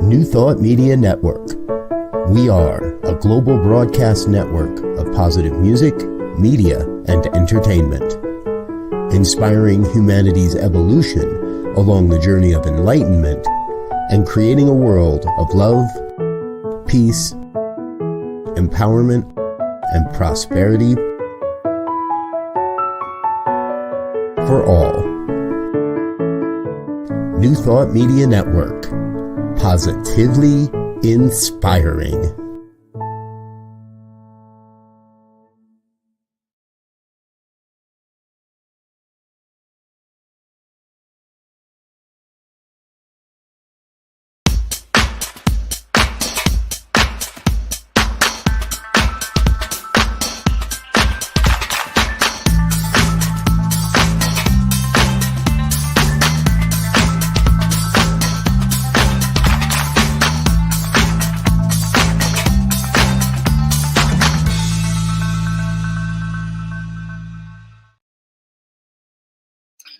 New Thought Media Network. We are a global broadcast network of positive music, media, and entertainment, inspiring humanity's evolution along the journey of enlightenment and creating a world of love, peace, empowerment, and prosperity for all. New Thought Media Network. Positively inspiring.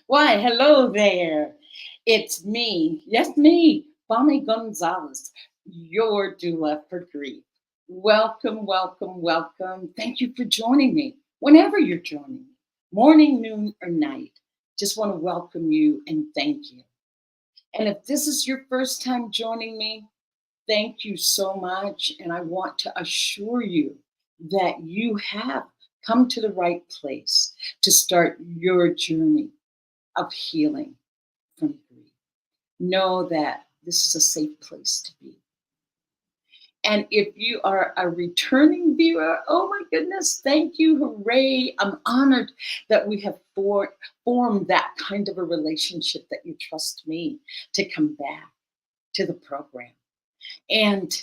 Why, hello there. It's me, yes, me, Bonnie Gonzalez, your doula for grief. Welcome, welcome, welcome. Thank you for joining me whenever you're joining me, morning, noon, or night. Just want to welcome you and thank you. And if this is your first time joining me, thank you so much. And I want to assure you that you have come to the right place to start your journey of healing from grief. Know that this is a safe place to be. And if you are a returning viewer, oh my goodness, thank you, hooray. I'm honored that we have formed that kind of a relationship, that you trust me to come back to the program. And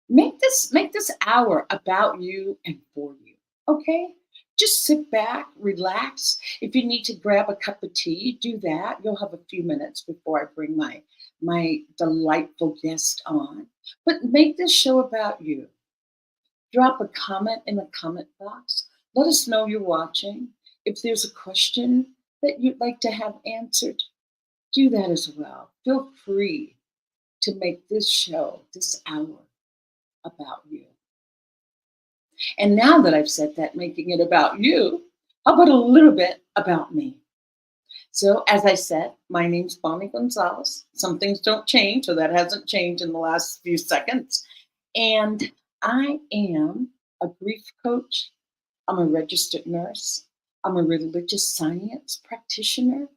make this hour about you and for you, okay? Just sit back, relax. If you need to grab a cup of tea, do that. You'll have a few minutes before I bring my delightful guest on. But make this show about you. Drop a comment in the comment box. Let us know you're watching. If there's a question that you'd like to have answered, do that as well. Feel free to make this show, this hour, about you. And now that I've said that, making it about you, how about a little bit about me? So, as I said, my name's Bonnie Gonzalez. Some things don't change, so that hasn't changed in the last few seconds. And I am a grief coach. I'm a registered nurse. I'm a religious science practitioner.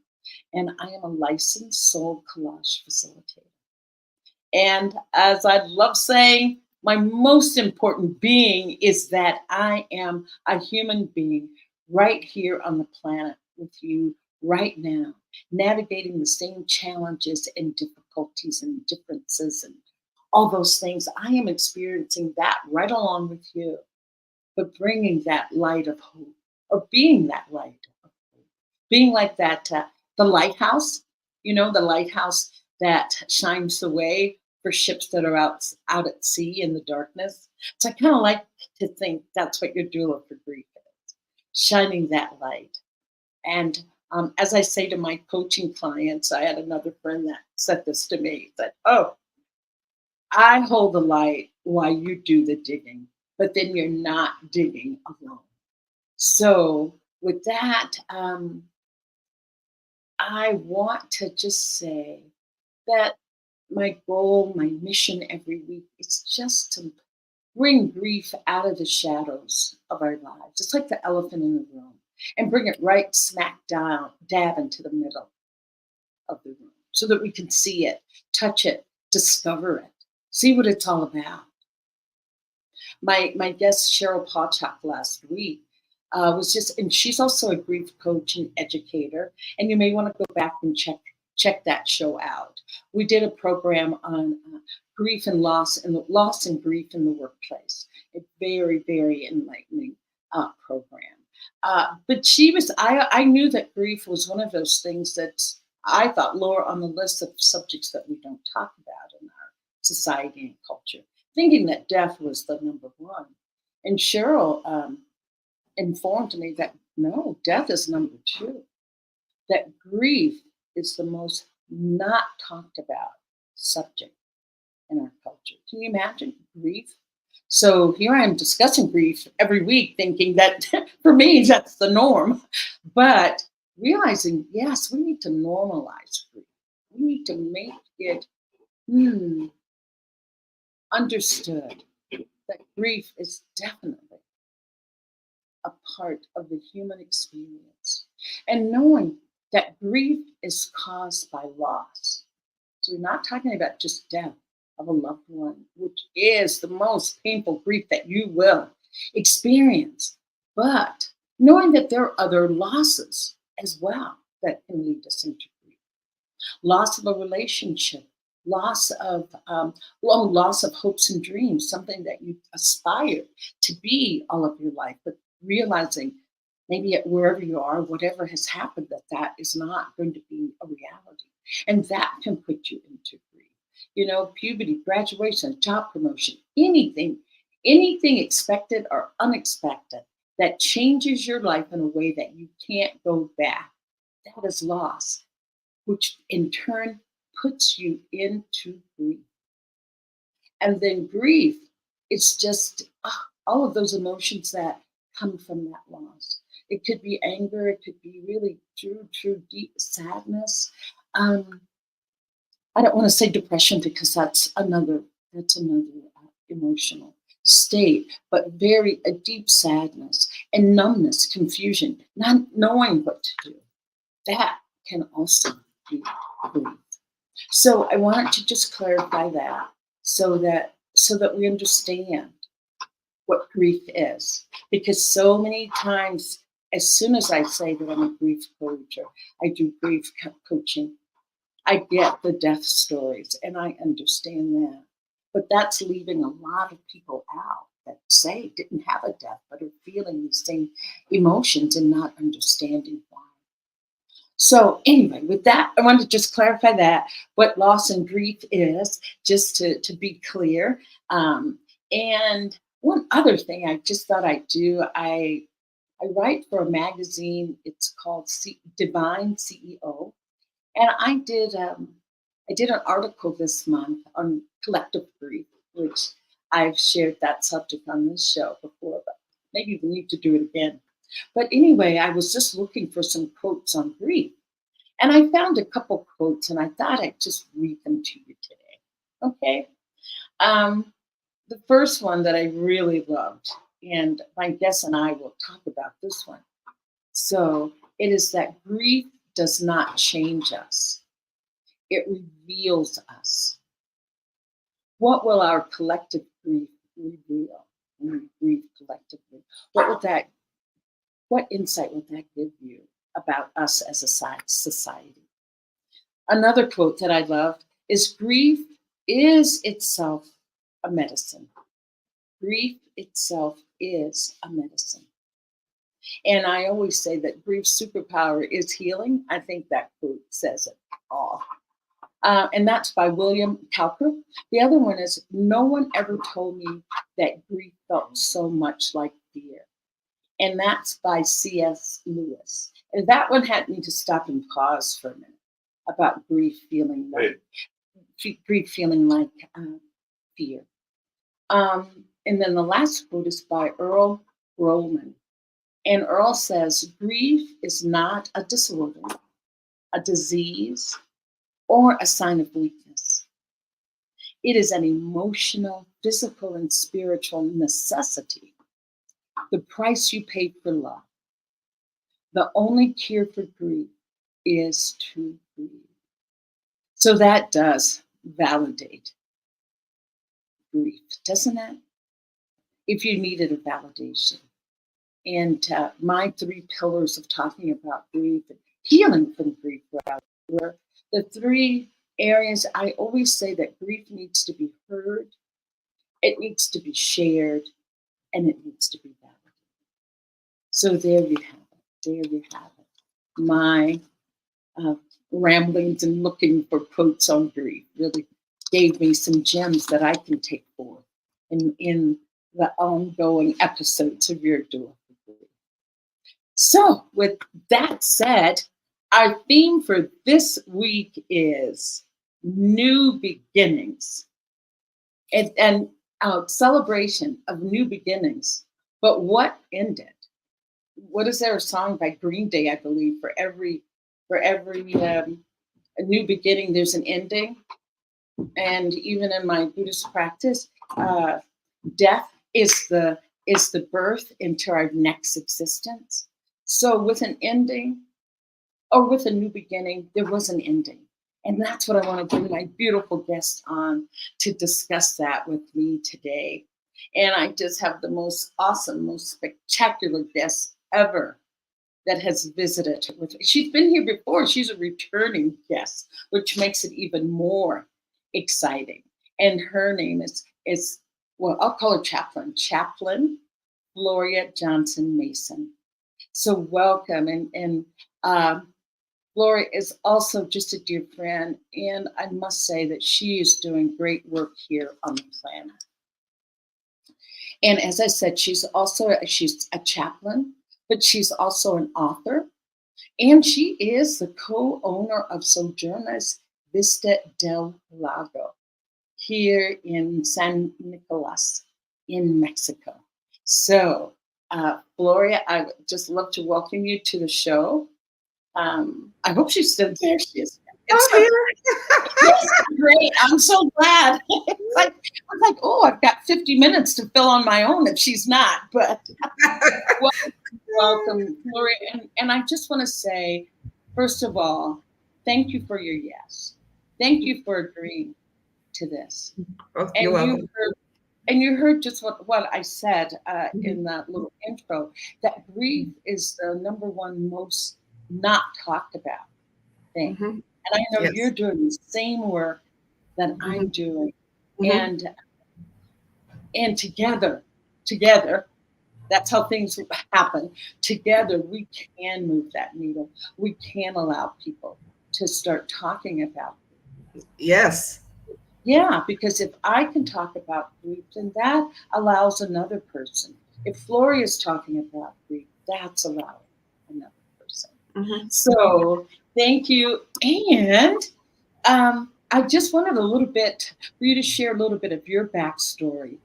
And I am a licensed soul collage facilitator. And as I love saying, my most important being is that I am a human being right here on the planet with you right now, navigating the same challenges and difficulties and differences and all those things. I am experiencing that right along with you, but bringing that light of hope, or being that light of hope, being like that, the lighthouse, the lighthouse that shines the way for ships that are out at sea in the darkness. So I kind of like to think that's what your doula for grief is, shining that light. And as I say to my coaching clients, I had another friend that said this to me, that, oh, I hold the light while you do the digging, but then you're not digging alone. So with that, I want to just say that my goal, my mission every week is just to bring grief out of the shadows of our lives. It's like the elephant in the room, and bring it right smack dab into the middle of the room so that we can see it, touch it, discover it, see what it's all about. My guest, Cheryl Pawchuk, last week and she's also a grief coach and educator, and you may want to go back and check that show out. We did a program on grief and loss and grief in the workplace. A very, very enlightening program. But I knew that grief was one of those things that I thought lower on the list of subjects that we don't talk about in our society and culture, thinking that death was the number one. And Cheryl informed me that no, death is number two, that grief is the most not talked about subject in our culture. Can you imagine grief? So here I am discussing grief every week, thinking that for me, that's the norm. But realizing, yes, we need to normalize grief. We need to make it understood that grief is definitely a part of the human experience. And knowing that grief is caused by loss. So we're not talking about just death of a loved one, which is the most painful grief that you will experience. But knowing that there are other losses as well that can lead us into grief. Loss of a relationship, loss of hopes and dreams, something that you aspired to be all of your life, but realizing maybe at wherever you are, whatever has happened, that is not going to be a reality. And that can put you into grief. You know, puberty, graduation, job promotion, anything expected or unexpected that changes your life in a way that you can't go back. That is loss, which in turn puts you into grief. And then grief, it's just all of those emotions that come from that loss. It could be anger, it could be really true, deep sadness. I don't want to say depression because that's another emotional state, but very a deep sadness and numbness, confusion, not knowing what to do. That can also be grief. So I wanted to just clarify that so that we understand what grief is, because so many times, as soon as I say that I'm a grief coach or I do grief coaching, I get the death stories and I understand that. But that's leaving a lot of people out that say didn't have a death but are feeling these same emotions and not understanding why. So anyway, with that, I want to just clarify that, what loss and grief is, just to be clear. And one other thing I just thought I'd do, I write for a magazine. It's called Divine CEO. And I did an article this month on collective grief, which I've shared that subject on this show before, but maybe we need to do it again. But anyway, I was just looking for some quotes on grief. And I found a couple quotes, and I thought I'd just read them to you today. Okay? The first one that I really loved, and my guest and I will talk about this one. So it is that grief does not change us. It reveals us. What will our collective grief reveal when we grieve collectively? What insight will that give you about us as a society? Another quote that I loved is, grief is itself a medicine. Grief itself is a medicine. And I always say that grief's superpower is healing. I think that quote says it all. And that's by William Cowper. The other one is, no one ever told me that grief felt so much like fear. And that's by C.S. Lewis. And that one had me to stop and pause for a minute about grief feeling like fear. And then the last quote is by Earl Roman. And Earl says, grief is not a disorder, a disease, or a sign of weakness. It is an emotional, physical, and spiritual necessity. The price you pay for love. The only cure for grief is to grieve. So that does validate grief, doesn't it? If you needed a validation. And my 3 pillars of talking about grief and healing from grief were the 3 areas. I always say that grief needs to be heard, it needs to be shared, and it needs to be validated. So there you have it. There you have it. My ramblings and looking for quotes on grief really gave me some gems that I can take forth in the ongoing episodes of your Doula. So with that said, our theme for this week is new beginnings and celebration of new beginnings. But what ended? What is there a song by Green Day, I believe, for every a new beginning, there's an ending. And even in my Buddhist practice, death is the birth into our next existence. So with an ending or with a new beginning, there was an ending. And that's what I want to bring my beautiful guest on to discuss that with me today. And I just have the most awesome, most spectacular guest ever that has visited with me. She's been here before. She's a returning guest, which makes it even more exciting. And her name is well, I'll call her Chaplain Floria Johnson Mason. So welcome. And Floria is also just a dear friend. And I must say that she is doing great work here on the planet. And as I said, she's a chaplain, but she's also an author. And she is the co-owner of Sojourner's Vista del Lago here in San Nicolas in Mexico. So, Floria, I would just love to welcome you to the show. I hope she's still there. She is. It's so, yes, great. I'm so glad. I'm like, oh, I've got 50 minutes to fill on my own if she's not. But welcome, Floria. And I just want to say, first of all, thank you for your yes. Thank you for agreeing to this. Oh, you're welcome. You heard just what I said in that little intro, that grief is the number one most not talked about thing. And I know you're doing the same work that I'm doing. And together, that's how things happen. Together, we can move that needle. We can allow people to start talking about it. Yes. Yeah, because if I can talk about grief, then that allows another person. If Floria is talking about grief, that's allowing another person. So thank you. And I just wanted a little bit for you to share a little bit of your backstory,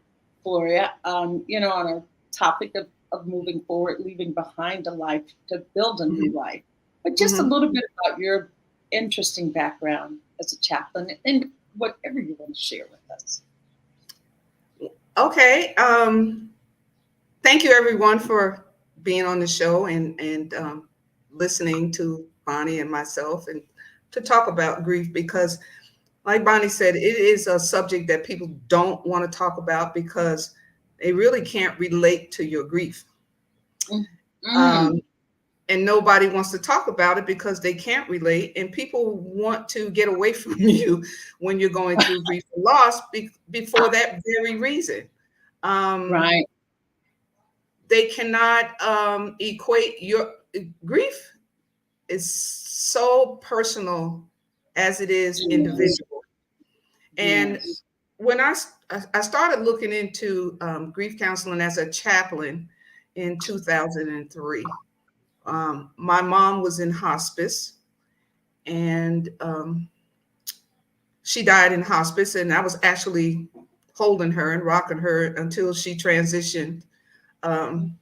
Floria, on our topic of moving forward, leaving behind a life to build a new life. But just a little bit about your interesting background as a chaplain and whatever you want to share with us. Okay. Thank you, everyone, for being on the show and listening to Bonnie and myself and to talk about grief, because like Bonnie said, it is a subject that people don't want to talk about because they really can't relate to your grief. And nobody wants to talk about it because they can't relate. And people want to get away from you when you're going through grief and loss before that very reason. Right. They cannot equate your grief is so personal as it is individual. And when I started looking into grief counseling as a chaplain in 2003, my mom was in hospice, and she died in hospice, and I was actually holding her and rocking her until she transitioned. And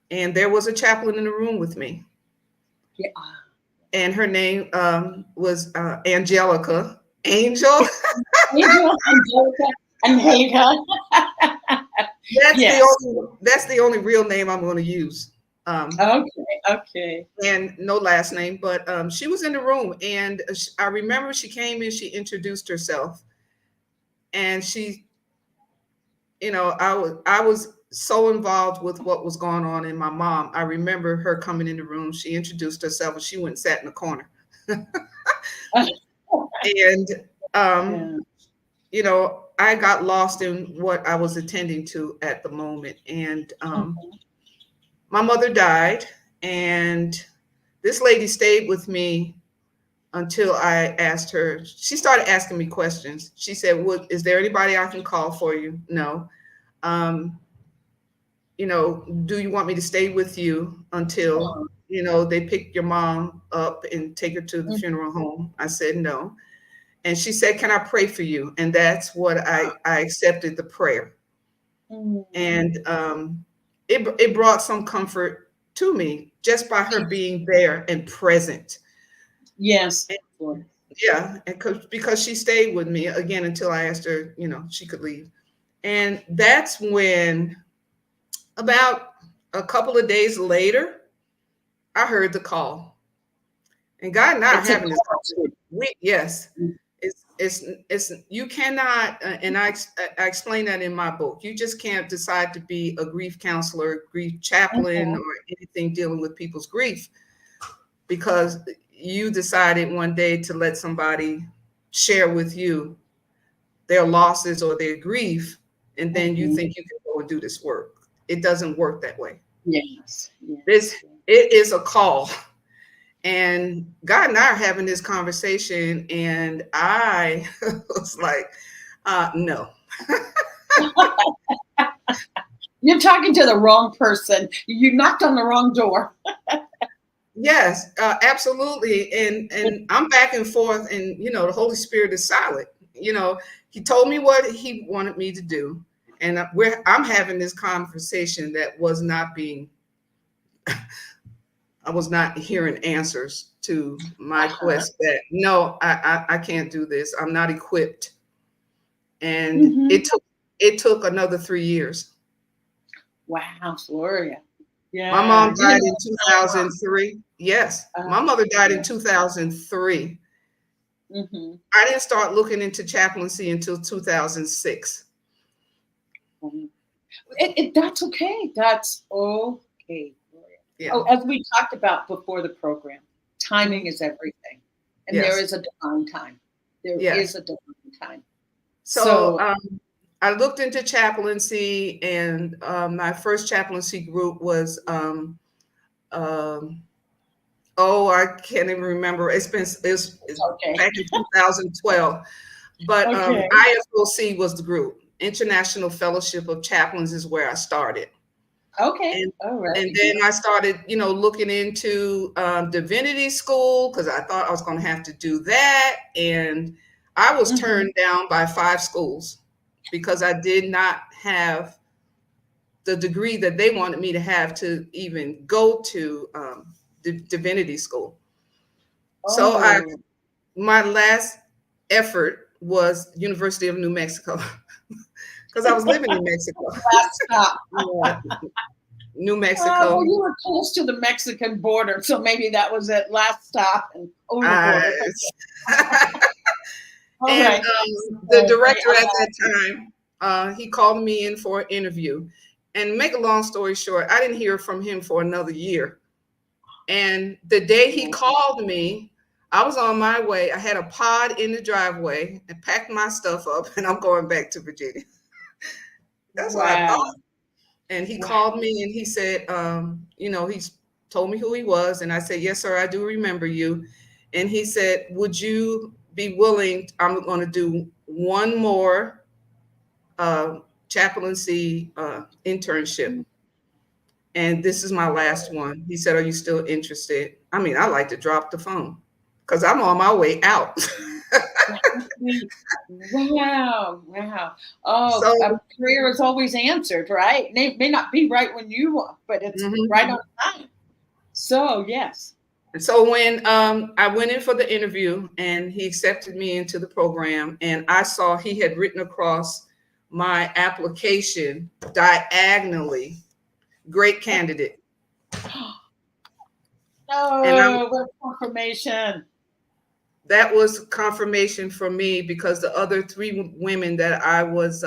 there was a chaplain in the room with me. Yeah. And her name was Angelica. Angelica. That's the only real name I'm going to use. Okay. And no last name, but she was in the room, and I remember she came in, she introduced herself, and she, I was so involved with what was going on in my mom. I remember her coming in the room, she introduced herself, and she went and sat in the corner. And I got lost in what I was attending to at the moment, and my mother died, and this lady stayed with me until I asked her. She started asking me questions. She said, is there anybody I can call for you? No. Do you want me to stay with you until, they pick your mom up and take her to the funeral home? I said no. And she said, "Can I pray for you?" And that's what I accepted the prayer. And it brought some comfort to me just by her being there and present. Yes. And, yeah, and because she stayed with me again until I asked her, she could leave. And that's when, about a couple of days later, I heard the call. And God and I are having this conversation. Yes. It's you cannot, and I explain that in my book. You just can't decide to be a grief counselor, grief chaplain, or anything dealing with people's grief because you decided one day to let somebody share with you their losses or their grief, and then you think you can go and do this work. It doesn't work that way. Yes. It is a call. And God and I are having this conversation, and I was like, no. You're talking to the wrong person. You knocked on the wrong door. Yes, absolutely. And I'm back and forth, and the Holy Spirit is silent. He told me what he wanted me to do, and I'm having this conversation that was not being. I was not hearing answers to my quest that no, I can't do this. I'm not equipped. And it took another 3 years. Wow, Floria. Yeah. My mom died in 2003. Yes. My mother died in 2003. I didn't start looking into chaplaincy until 2006. That's okay. That's okay. Yeah. Oh, as we talked about before the program, timing is everything. And there is a divine time. There is a divine time. So I looked into chaplaincy, and my first chaplaincy group was, I can't even remember. It's back in 2012. But IFOC was the group. International Fellowship of Chaplains is where I started. Okay. And then I started, looking into divinity school because I thought I was going to have to do that. And I was turned down by 5 schools because I did not have the degree that they wanted me to have to even go to divinity school. So my last effort was University of New Mexico because I was living in Mexico. Last stop. New Mexico. Well, you were close to the Mexican border, so maybe that was it. Last stop and over the border. And the director at that time, he called me in for an interview. And make a long story short, I didn't hear from him for another year. And the day he called me, I was on my way. I had a pod in the driveway and packed my stuff up, and I'm going back to Virginia. That's what I thought. And he called me and he said, he's told me who he was. And I said, "Yes, sir, I do remember you." And he said, "Would you be willing? I'm going to do one more chaplaincy internship. And this is my last one." He said, "Are you still interested?" I mean, I like to drop the phone because I'm on my way out. Wow. Oh, so, a prayer is always answered, right? It may not be right when you want, but it's right on time. So, yes. And so when I went in for the interview and he accepted me into the program, and I saw he had written across my application diagonally, "Great candidate." Oh, what confirmation. That was confirmation for me because the other 3 women that I was,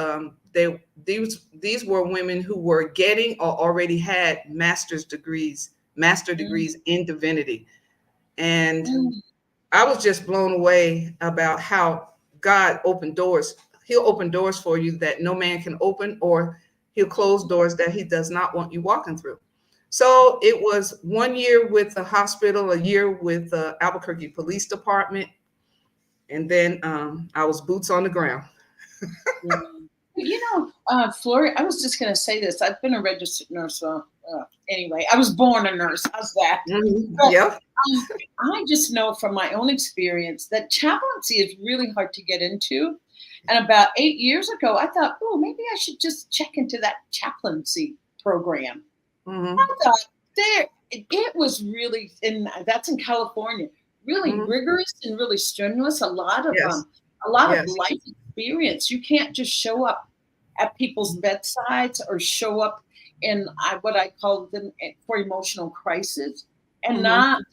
these were women who were getting or already had master degrees in divinity. And I was just blown away about how God opened doors. He'll open doors for you that no man can open, or he'll close doors that he does not want you walking through. So it was 1 year with the hospital, a year with the Albuquerque Police Department, and then I was boots on the ground. Floria, I was just going to say this. I've been a registered nurse Anyway, I was born a nurse. How's that? Mm-hmm. But Yeah. I just know from my own experience that chaplaincy is really hard to get into. And about 8 years ago, I thought, oh, maybe I should just check into that chaplaincy program. Mm-hmm. I thought it was really, that's in California, really Mm-hmm. rigorous and really strenuous. A lot of Yes. life experience. You can't just show up at people's bedsides or show up in what I call them for emotional crisis and not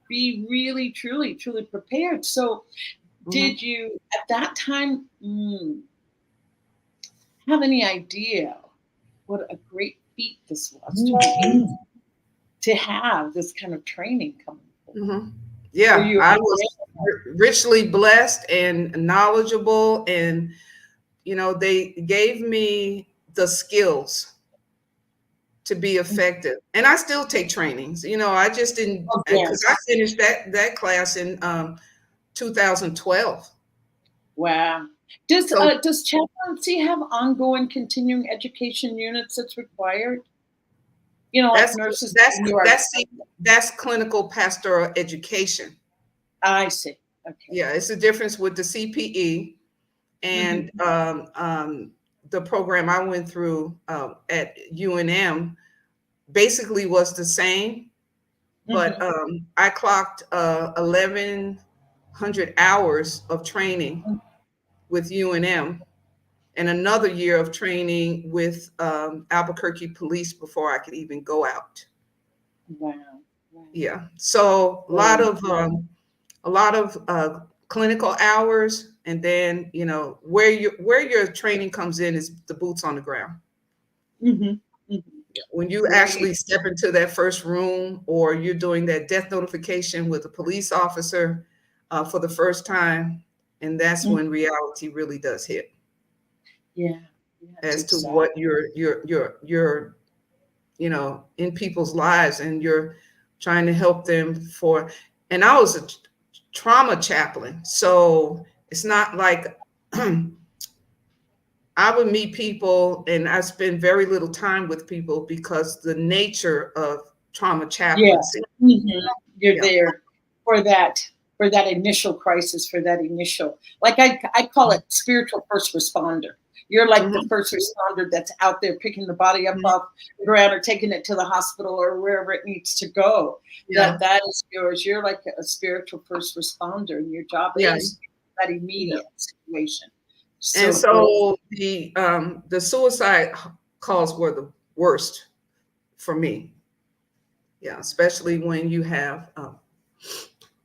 be really, truly, truly prepared. So did you at that time have any idea what a great feat this was to be able to have this kind of training coming forward? Yeah, I was richly blessed and knowledgeable, and they gave me the skills to be effective. And I still take trainings. I just didn't, because I finished that class in 2012. Wow. Does chaplaincy have ongoing continuing education units that's required? Like nurses. That's clinical pastoral education. I see. Okay. Yeah, it's the difference with the CPE and the program I went through at UNM basically was the same, but I clocked 1,100 hours of training with UNM and another year of training with Albuquerque Police before I could even go out. Wow. Yeah. So a lot of clinical hours, and then where your training comes in is the boots on the ground. When you actually step into that first room, or you're doing that death notification with a police officer for the first time, and that's when reality really does hit. Yeah. As to what you're in people's lives, and you're trying to help them and I was a trauma chaplain, so it's not like I would meet people and I spend very little time with people because the nature of trauma chaplaincy. You're there for that initial crisis, for that initial, like I call it spiritual first responder. You're like the first responder that's out there picking the body up off the ground or taking it to the hospital or wherever it needs to go. Yeah. That is yours. You're like a spiritual first responder, and your job is that immediate situation. So the suicide calls were the worst for me. Yeah, especially when you have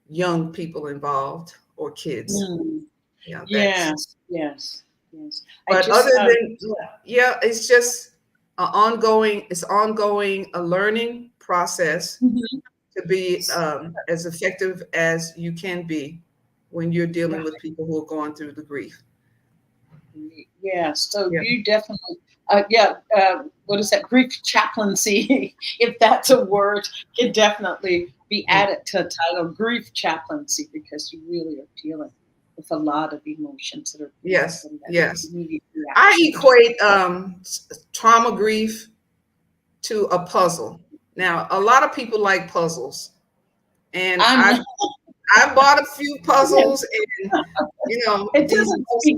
young people involved or kids. Yes. But other than it's just it's ongoing a learning process to be as effective as you can be when you're dealing with people who are going through the grief. Yeah, so you definitely, what is that, grief chaplaincy, if that's a word, can definitely be added to a title, grief chaplaincy, because you really are dealing with a lot of emotions that are. Yes. I equate trauma grief to a puzzle. Now, a lot of people like puzzles, and I bought a few puzzles, and it doesn't speak.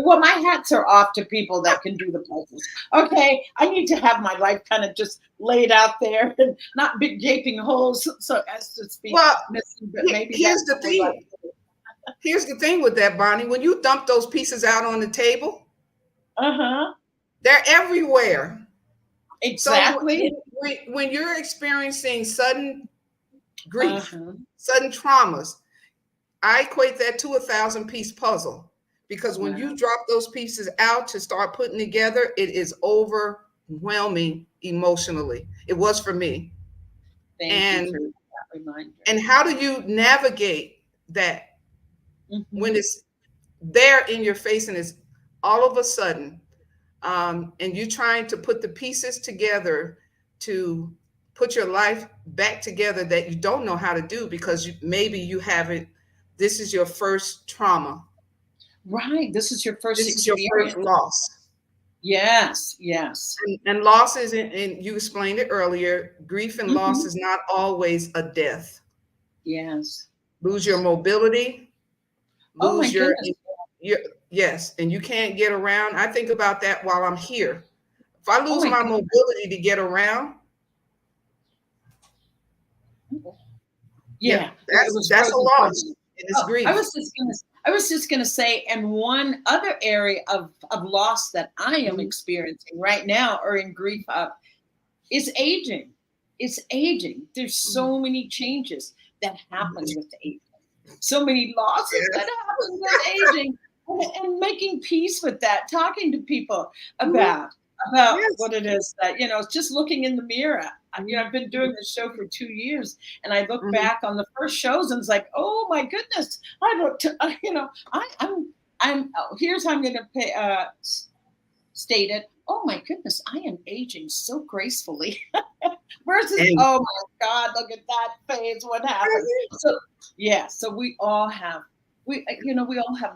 Well, my hats are off to people that can do the puzzles. Okay, I need to have my life kind of just laid out there and not big gaping holes, so as to speak. Well, missing, but maybe here's the thing. Here's the thing with that, Bonnie. When you dump those pieces out on the table, they're everywhere. Exactly. So when you're experiencing sudden grief, sudden traumas, I equate that to 1,000-piece puzzle. Because when you drop those pieces out to start putting together, it is overwhelming emotionally. It was for me. Thank you for that reminder. And how do you navigate that when it's there in your face and it's all of a sudden, and you're trying to put the pieces together to put your life back together that you don't know how to do because maybe you haven't, this is your first trauma. Right. This is your first experience. This is your first loss. Yes, yes. And loss is, and you explained it earlier, grief and loss Mhm. is not always a death. Yes. Lose your mobility, Oh my lose goodness. your yes, and you can't get around. I think about that while I'm here. If I Oh lose my my goodness. mobility to get around, yeah, Yeah, it was that's a frozen loss, totally. and it's Oh, grief. I was just gonna say, and one other area of loss that I am Mhm. experiencing right now or in grief of is aging. It's aging. There's Mhm. so many changes that happen with aging. So many losses that Yes. happen with aging, and making peace with that, talking to people Mhm. about Yes. what it is that, just looking in the mirror. Mhm. I've been doing this show for 2 years, and I look Mhm. back on the first shows, and it's like, oh my goodness, I looked, here's how I'm going to state it. Oh my goodness, I am aging so gracefully. Versus, And oh my God, look at that face. What happened? So yeah, so we all have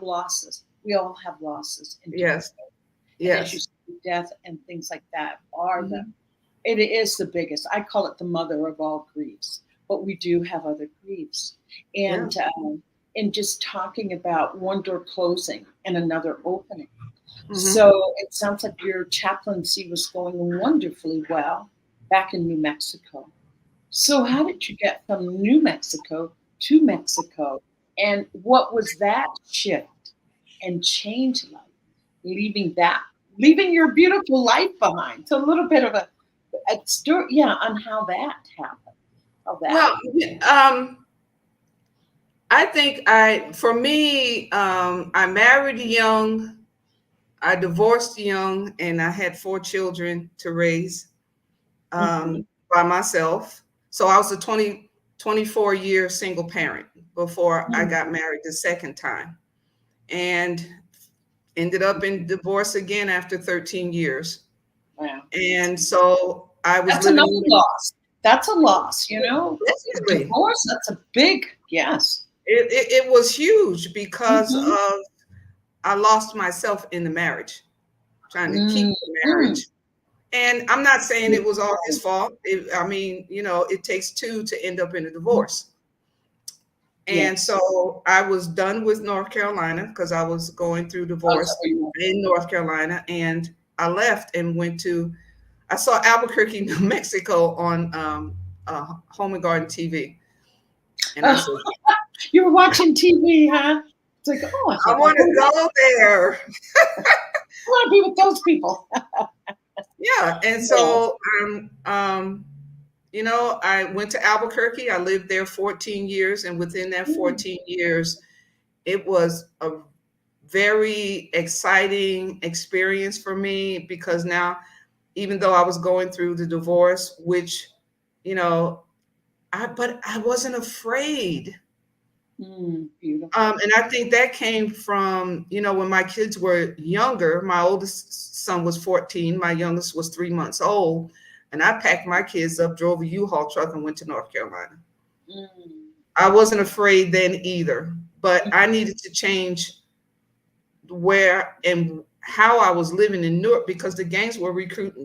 losses. We all have losses in different yes, ways. And as you yes. say, death and things like that are Mhm. it is the biggest. I call it the mother of all griefs, but we do have other griefs. Yeah. And just talking about one door closing and another opening. Mhm. So it sounds like your chaplaincy was going wonderfully well back in New Mexico. So how did you get from New Mexico to Mexico? And what was that shift and change like? Leaving your beautiful life behind. So a little bit of a story, yeah, on how that happened. How that. Well, I think for me, I married young, I divorced young, and I had 4 children to raise Mhm. by myself. So I was a 24-year single parent before I Mm. got married the second time, and ended up in divorce again after 13 years. Wow. And so I was That's living another in loss. That's a loss, you know. basically. Divorce, that's a big yes. It was huge because Mhm. of I lost myself in the marriage, trying to keep Mm, the mm. marriage. And I'm not saying it was all his fault. I mean, it takes two to end up in a divorce. And Yes. so I was done with North Carolina because I was going through Oh, is that divorce where you were? in North Carolina. And I left and I saw Albuquerque, New Mexico on Home and Garden TV. And I Oh, said, you were watching TV, huh? It's like, oh, I I think I'll want go to there. go there. I want to be with those people. Yeah. And Yes. so, I went to Albuquerque. I lived there 14 years. And within that Mm, 14 years, it was a very exciting experience for me because now, even though I was going through the divorce, which, but I wasn't afraid. beautiful. And I think that came from, when my kids were younger. My oldest son was 14, my youngest was 3 months old. And I packed my kids up, drove a U-Haul truck, and went to North Carolina. Mm, I wasn't afraid then either, but I mhm. needed to change where and how I was living in Newark because the gangs were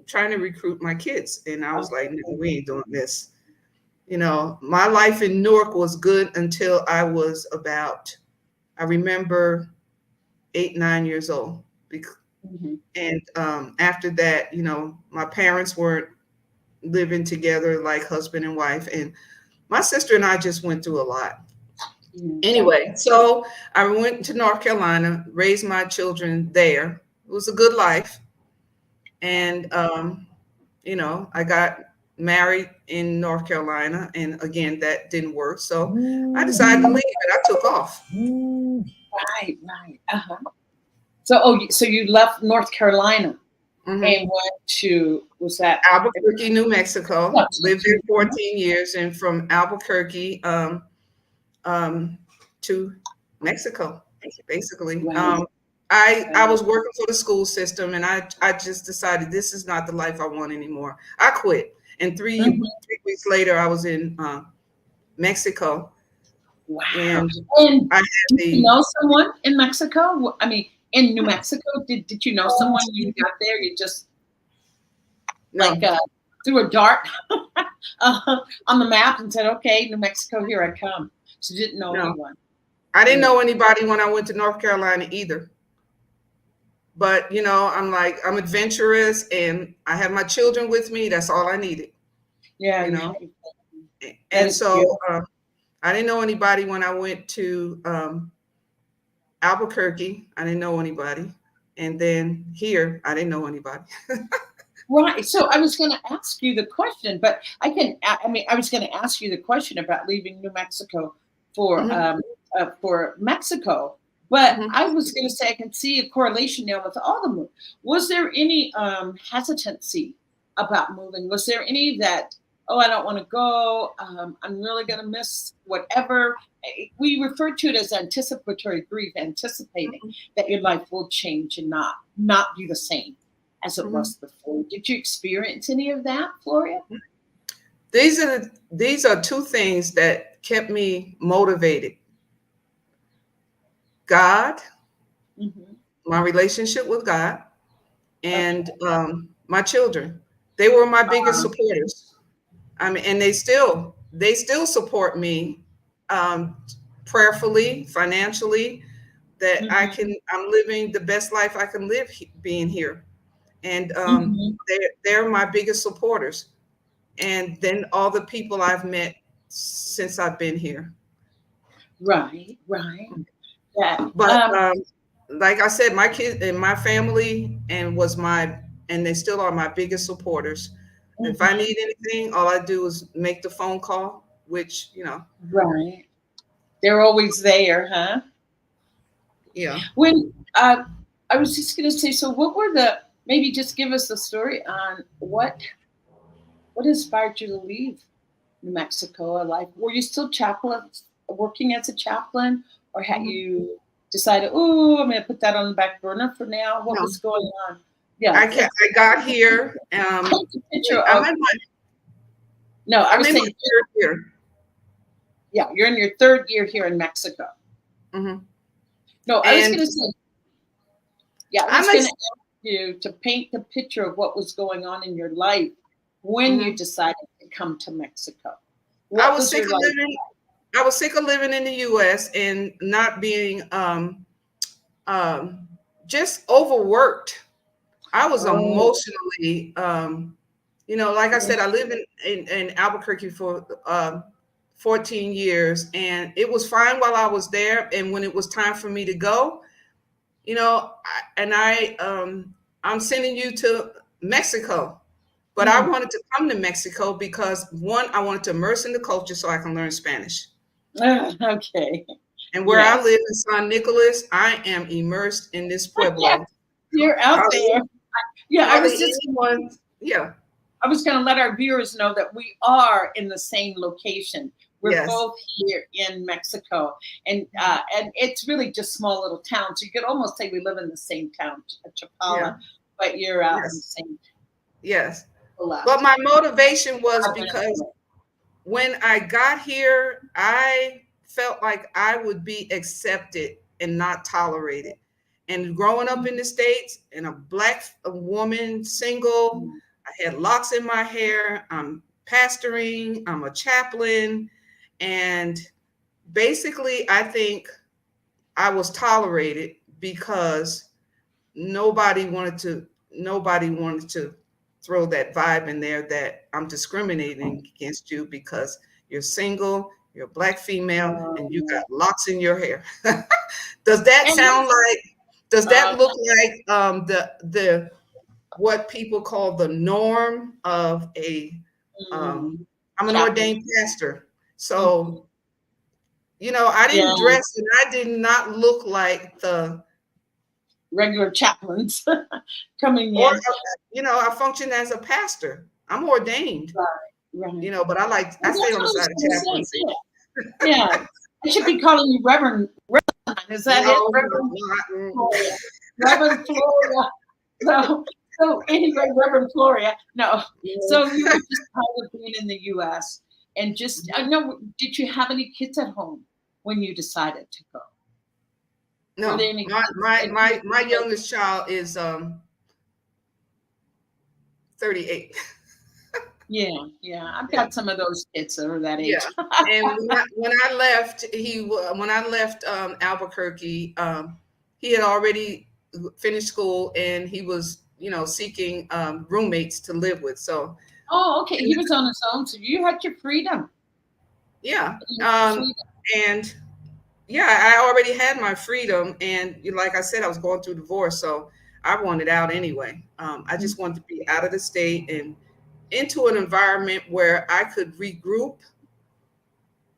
trying to recruit my kids. And I was like, no, Okay. we ain't doing this. My life in Newark was good until I remember 8, 9 years old. Mhm. And after that, my parents weren't living together like husband and wife. And my sister and I just went through a lot. Mm, Anyway, so I went to North Carolina, raised my children there. It was a good life. And, I got married in North Carolina. And again, that didn't work. So I decided to leave and I took off. right, right. Uh-huh. So you left North Carolina Mhm. and went to, was that Albuquerque, New Mexico. yeah, Lived there 14 years, and from Albuquerque um, to Mexico, basically. wow, I wow. was working for the school system, and I just decided this is not the life I want anymore. I quit, and Mhm. 3 weeks later, I was in Mexico, Wow. and And I had do you the know someone in Mexico? I mean, In New Mexico, did you know someone you got there? You just like threw a dart on the map and said, "Okay, New Mexico, here I come." So you didn't know anyone. I didn't know anybody when I went to North Carolina either. But you know, I'm adventurous, and I have my children with me. That's all I needed. Yeah, you know. And so I didn't know anybody when I went to Albuquerque. I didn't know anybody. And then here, I didn't know anybody. Right. So I was going to ask you the question, but I was going to ask you the question about leaving New Mexico for Mexico. But I was going to say I can see a correlation now with all the move. Was there any hesitancy about moving? Was there any that, oh, I don't want to go. I'm really going to miss whatever. We refer to it as anticipatory grief, anticipating that your life will change and not be the same as it was before. Did you experience any of that, Floria? These are two things that kept me motivated. God, my relationship with God, and my children. They were my biggest supporters. I mean, and they still support me prayerfully, financially, that I'm living the best life I can live being here. And they're my biggest supporters. And then all the people I've met since I've been here. Right. Yeah. But like I said, my kids and my family and they still are my biggest supporters. If I need anything, all I do is make the phone call, which, you know. Right. They're always there, huh? Yeah. When I was just going to say, so what were maybe just give us the story on what inspired you to leave New Mexico? Were you still working as a chaplain, or had you decided, oh, I'm going to put that on the back burner for now? What was going on? Yeah, I got here. I was saying here. Yeah, you're in your third year here in Mexico. No, I was going to say, I was going to ask you to paint the picture of what was going on in your life when you decided to come to Mexico. I was sick of living in the U.S. and not being just overworked. I was emotionally, like I said, I lived in Albuquerque for 14 years, and it was fine while I was there. And when it was time for me to go, I'm sending you to Mexico. But I wanted to come to Mexico because, one, I wanted to immerse in the culture so I can learn Spanish. Okay. And where I live in San Nicolas, I am immersed in this pueblo. You're out there. I was going to let our viewers know that we are in the same location. We're both here in Mexico, and it's really just small little towns. So you could almost say we live in the same town, Chapala, but you're out in the same. Yes. But my motivation was because when I got here, I felt like I would be accepted and not tolerated. And growing up in the States, and a Black woman, single, I had locks in my hair, I'm pastoring, I'm a chaplain. And basically, I think I was tolerated because nobody wanted to throw that vibe in there that I'm discriminating against you because you're single, you're a Black female, and you got locks in your hair. Does that look like the what people call the norm of I'm an ordained pastor. So, I didn't dress, and I did not look like the regular chaplains coming in. I function as a pastor. I'm ordained. Right. But I stay on the side of chaplaincy. Yeah. I should be calling you Reverend. Is that it? Reverend Floria. So anyway, Reverend Floria. No. So you were just tired of being in the U.S. and I know, did you have any kids at home when you decided to go? Were there No, any my kids my that my you my youngest child is 38. Yeah. I've Yeah, got some of those kids that are that yeah. age. And when I left, when I left Albuquerque, he had already finished school and he was, seeking roommates to live with. So Oh, okay. He was on his own, so you had your freedom. yeah, You had your freedom. and yeah, I already had my freedom, and like I said, I was going through divorce, so I wanted out anyway. I just wanted to be out of the state and into an environment where I could regroup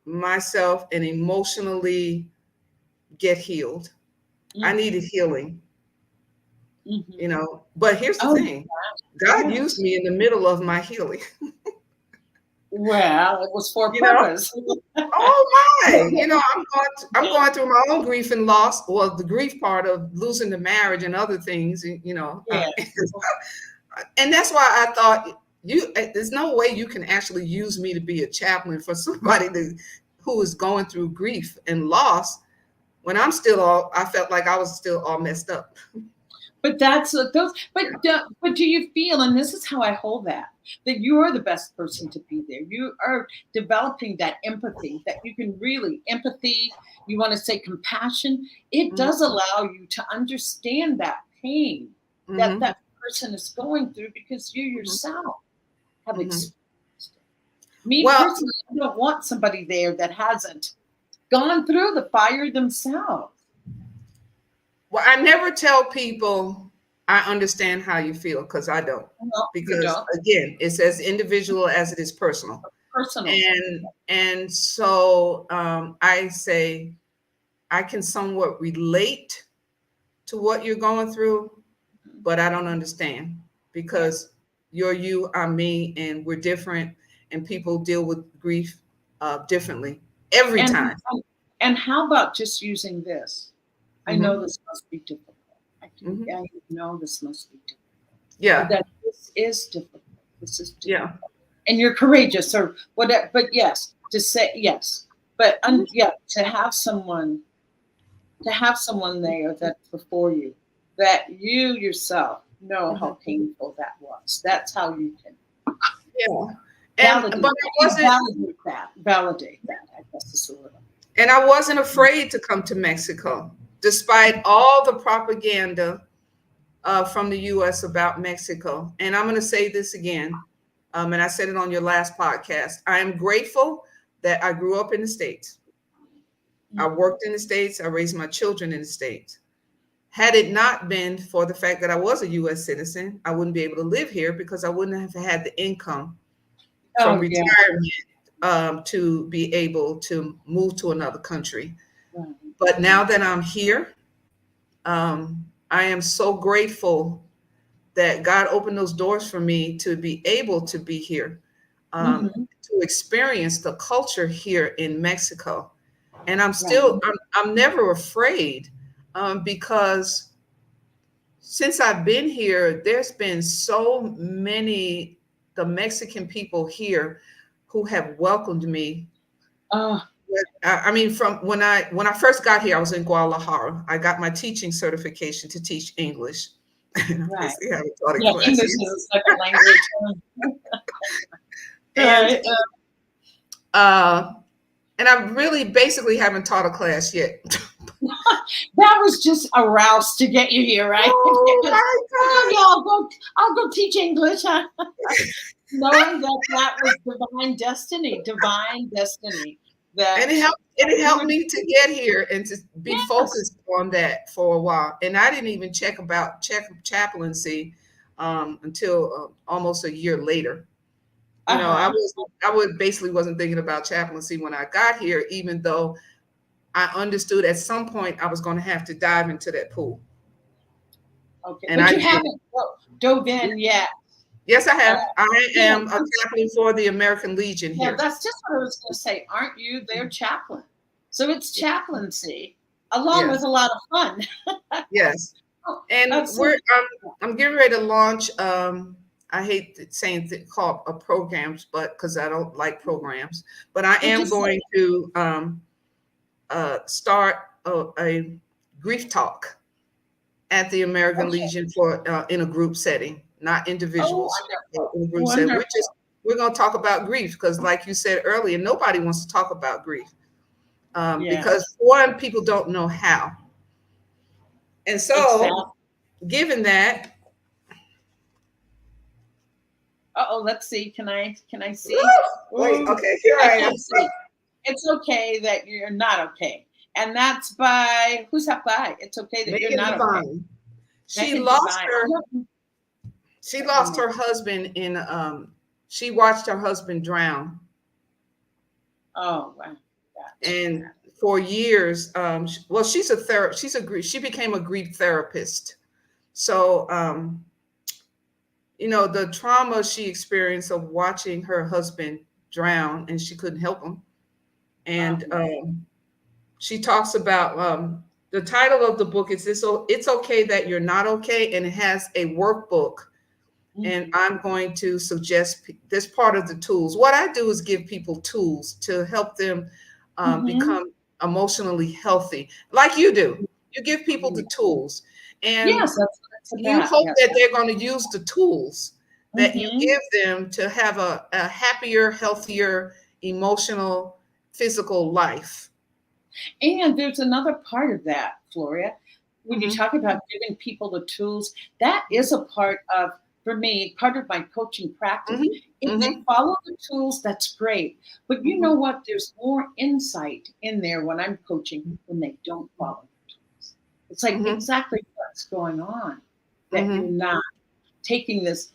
myself and emotionally get healed. I Mm-hmm. needed healing, Mm-hmm. But here's the Oh, thing: God used yes. me in the middle of my healing. Well, it was for You know, purpose. oh my! I'm going through my own grief and loss, or the grief part of losing the marriage and other things. Yeah. And that's why I thought there's no way you can actually use me to be a chaplain for somebody who is going through grief and loss when I felt like I was still all messed up. But that's what those. But do you feel? And this is how I hold that you are the best person to be there. You are developing that empathy that you can really empathy. You want to say compassion. It Mhm, does allow you to understand that pain that mhm, that person is going through because you mhm, yourself have mhm. experienced it. Me Well, personally, I don't want somebody there that hasn't gone through the fire themselves. well, I never tell people I understand how you feel, because I don't. No, you Because don't. again, it's as individual as it is personal. Personal. And so I say I can somewhat relate to what you're going through, but I don't understand, Yeah. because you're you, I'm me, and we're different, and people deal with grief differently every And time. and how about just using this? I know Hmm. this must be difficult. Hmm. I know this must be difficult. Yeah, That this is difficult. This is difficult. yeah. And you're courageous or whatever. But yes, to say yes. But Mhm. yeah, to have someone there that's before you, that you yourself know Mhm. how painful that was. That's how you can Yeah, validate but that. You validate that, I guess is the word. I wasn't afraid to come to Mexico, despite all the propaganda from the U.S. about Mexico. And I'm going to say this again, and I said it on your last podcast. I am grateful that I grew up in the States. I Mhm. worked in the States. I raised my children in the States. Had it not been for the fact that I was a U.S. citizen, I wouldn't be able to live here, because I wouldn't have had the income from Oh yeah. retirement to be able to move to another country. Right. But now that I'm here, I am so grateful that God opened those doors for me to be able to be here, Mhm. to experience the culture here in Mexico. And Right. I'm never afraid, because since I've been here, there's been so many, the Mexican people here who have welcomed me. Oh, I mean, from when I first got here, I was in Guadalajara. I got my teaching certification to teach English. right. Obviously, I haven't taught a Yeah, class English here. is a second language. And Right. uh, and I really basically haven't taught a class yet. That was just a rouse to get you here, right? Oh Because my oh gosh! yeah, I'll go teach English, huh? Knowing that was divine destiny, divine destiny. And That you it helped were me to get here and to be yes. focused on that for a while. And I didn't even check chaplaincy until almost a year later. Uh-huh. I would basically wasn't thinking about chaplaincy when I got here, even though I understood at some point I was going to have to dive into that pool, Okay. and But I you did. haven't dove in yet. Yes, I Uh, have. I yeah. am a chaplain for the American Legion Yeah, here. that's just what I was going to say. Aren't you their chaplain? So it's chaplaincy along with Yes, a lot of fun. yes. Oh, And that's so I'm getting ready to launch. I hate saying called programs, but because I don't like programs, but I well, am just say going to start a grief talk at the American Legion for in a group setting, not individuals. In a group setting. We're going to talk about grief because, like you said earlier, nobody wants to talk about grief because one, people don't know how. And so, given that, let's see. Can I see? Wait, okay, here I am. See. It's okay that you're not okay, and that's by who's that by? It's okay that Megan you're not Divine. Okay. She lost her husband in she watched her husband drown. Oh wow. And for years, well, she became a grief therapist. So the trauma she experienced of watching her husband drown and she couldn't help him. And she talks about the title of the book is It's Okay That You're Not Okay, and it has a workbook. And I'm going to suggest this part of the tools. What I do is give people tools to help them become emotionally healthy, like you do. You give people the tools, and you hope that they're going to use the tools that you give them to have a happier, healthier, emotional, physical life. And there's another part of that, Floria. When you talk about giving people the tools, that is a part of, for me, part of my coaching practice. If they follow the tools, that's great. But you know what? There's more insight in there when I'm coaching when they don't follow the tools. It's like exactly what's going on, that you're not taking this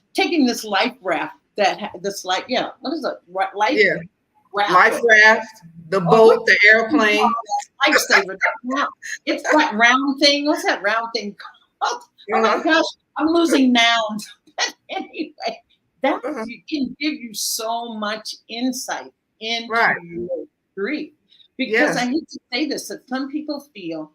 life raft what is it? Life raft, the boat, the airplane. Lifesaver. It's that round thing. What's that round thing called? Oh my gosh, I'm losing nouns. Anyway, that can give you so much insight into your grief. Because I hate to say this, that some people feel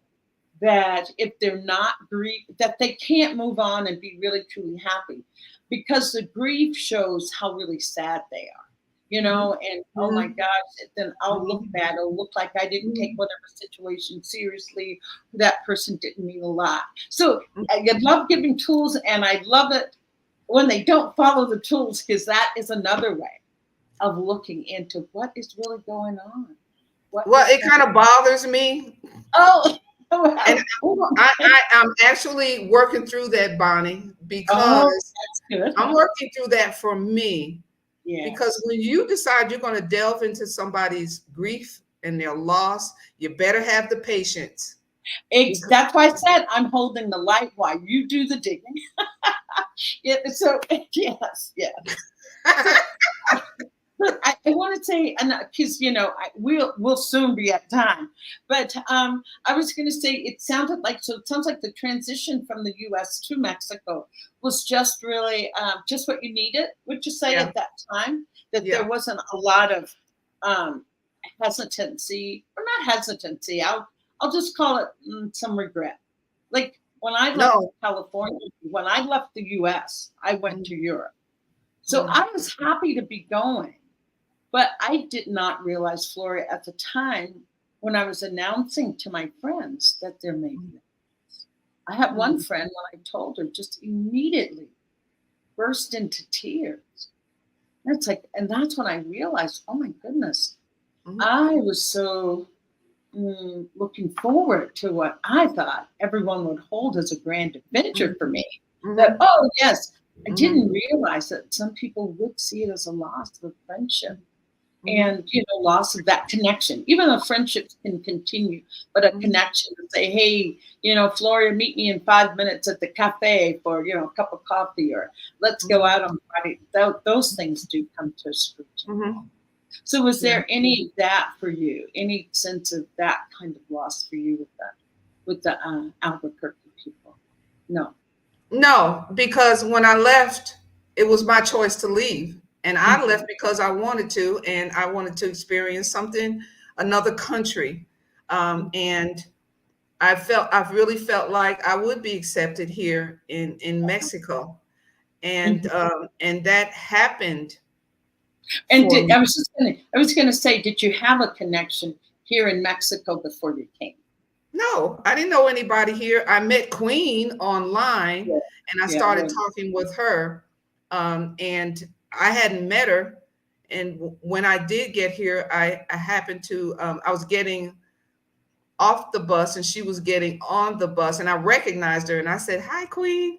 that if they're not grief, that they can't move on and be really truly happy, because the grief shows how really sad they are. And oh my gosh, then I'll look bad. It'll look like I didn't take whatever situation seriously. That person didn't mean a lot. So I love giving tools, and I love it when they don't follow the tools, because that is another way of looking into what is really going on. Well, it kind of bothers me. Oh, and I'm actually working through that, Bonnie, because I'm working through that for me. Yeah. Because when you decide you're going to delve into somebody's grief and their loss, you better have the patience. That's why I said I'm holding the light while you do the digging. So yes. But I want to say, and because we'll soon be at time, but I was going to say it sounds like the transition from the U.S. to Mexico was just really just what you needed. Would you say at that time that there wasn't a lot of hesitancy, or not hesitancy? I'll just call it some regret. Like when I left California, when I left the U.S., I went to Europe, so I was happy to be going. But I did not realize, Floria, at the time when I was announcing to my friends that there may be. I had one friend, when I told her, just immediately burst into tears. And it's like, and that's when I realized, oh my goodness, I was so looking forward to what I thought everyone would hold as a grand adventure for me. That, oh yes, I didn't realize that some people would see it as a loss of a friendship. And, loss of that connection. Even though friendships can continue, but a connection to say, hey, Floria, meet me in 5 minutes at the cafe for, a cup of coffee, or let's go out on Friday. Those things do come to scrutiny. So was there any of that for you? Any sense of that kind of loss for you with the Albuquerque people? No, because when I left, it was my choice to leave. And I left because I wanted to, and I wanted to experience another country. And I really felt like I would be accepted here in Mexico. And that happened. And I was going to say, did you have a connection here in Mexico before you came? No, I didn't know anybody here. I met Queen online, Yeah. and I Yeah, started well, talking with her. And I hadn't met her. And when I did get here, I happened to, I was getting off the bus and she was getting on the bus, and I recognized her and I said, "Hi, Queen."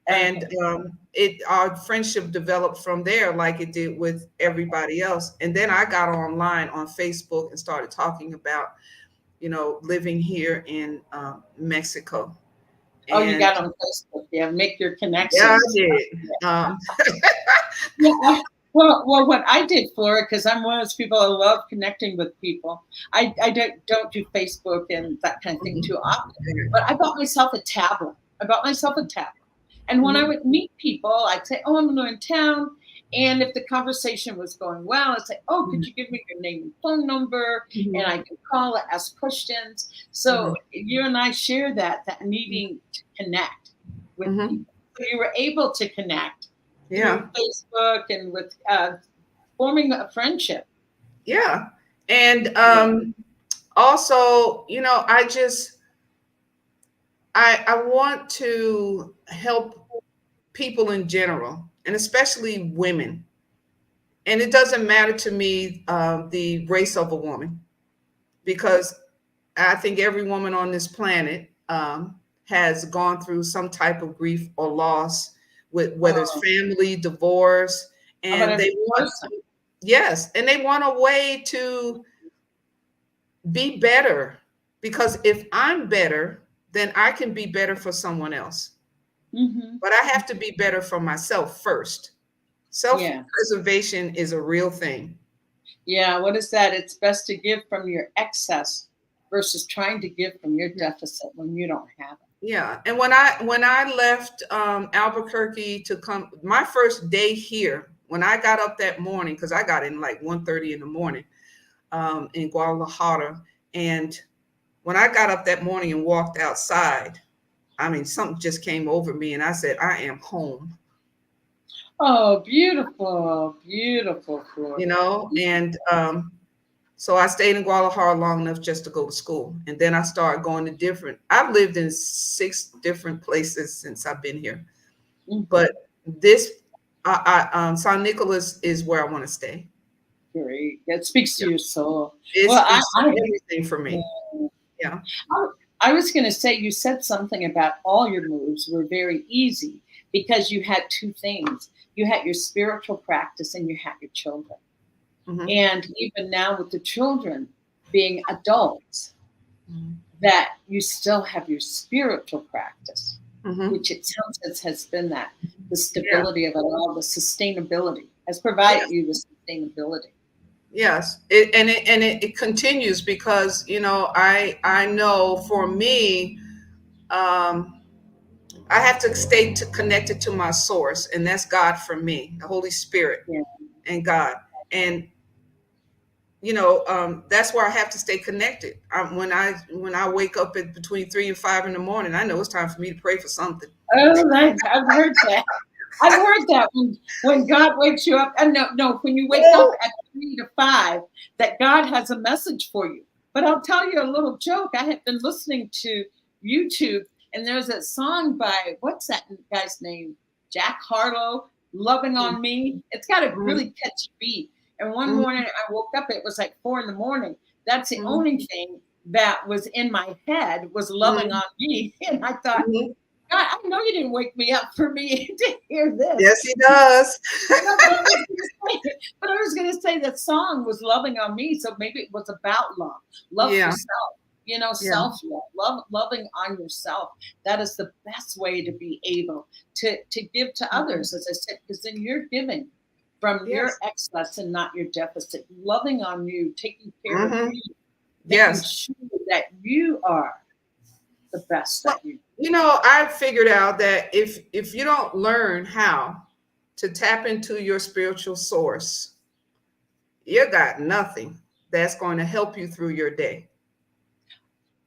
And okay. our friendship developed from there, like it did with everybody else. And then I got online on Facebook and started talking about, living here in Mexico. Oh, you And got on Facebook. Yeah, make your yeah, I connections. did. Yeah. Well, what I did for it, because I'm one of those people I love connecting with people. I don't do Facebook and that kind of thing too often. But I bought myself a tablet. And when I Mhm, would meet people, I'd say, "Oh, I'm new in town." And if the conversation was going well, I'd say, "Oh, could mhm, you give me your name and phone number?" And mhm, I could call, ask questions. mhm, So you and I share that needing to connect with mhm. people. So you were able to connect Yeah, through Facebook and with forming a friendship. yeah. And Yeah. also, I want to help people in general, and especially women. And it doesn't matter to me the race of a woman, because I think every woman on this planet has gone through some type of grief or loss, with whether it's Oh, family, divorce, how about and they every want, person? yes, and they want a way to be better. Because if I'm better, then I can be better for someone else. Hmm. But I have to be better for myself first. Self Yeah. preservation is a real thing. Yeah. What is that? It's best to give from your excess versus trying to give from your deficit when you don't have it. Yeah, and when I left Albuquerque to come, my first day here, when I got up that morning, because I got in like 1:30 in the morning in Guadalajara, and when I got up that morning and walked outside, I mean, something just came over me, and I said, "I am home," Oh, beautiful, beautiful, you Floria. know, and so I stayed in Guadalajara long enough just to go to school, and then I started going to different. I've lived in 6 different places since I've been here. Mhm. But this, San Nicolas is where I want to stay. Great. That speaks to Yeah, your soul. it's Well, it's everything for me. yeah. Yeah. I I was going to say, you said something about all your moves were very easy because you had two things. You had your spiritual practice and you had your children. Hmm. And even now with the children being adults, that you still have your spiritual practice, Hmm. which it sounds as has been that the Yeah. stability of it all, the sustainability has provided Yes. you the sustainability. Yes. It continues, because I know for me, um, I have to stay connected to my source, and that's God for me, the Holy Spirit Yeah. and God. And that's where I have to stay connected. When I wake up at between 3 and 5 in the morning, I know it's time for me to pray for something. Oh, I've heard that. I've heard that when God wakes you up, and no, when you wake up Oh, at 3 to 5, that God has a message for you. But I'll tell you a little joke. I have been listening to YouTube, and there's a song by what's that guy's name? Jack Harlow, "Loving on Me." It's got a mhm, really catchy beat. And one mhm, morning I woke up, it was like 4 in the morning. That's the mhm, only thing that was in my head was "Loving mhm, on Me," and I thought, mhm. God, I know you didn't wake me up for me to hear this. Yes, he does. But I was gonna say that song was loving on me, so maybe it was about love, love for Yeah, self. yeah. Self love, loving on yourself. That is the best way to be able to give to Mhm. others, as I said, because then you're giving from your Yes. excess and not your deficit. Loving on you, taking care of Hmm. you, making Yes. sure that you are the best Well, that you. I figured out that if you don't learn how to tap into your spiritual source, you got nothing that's going to help you through your day.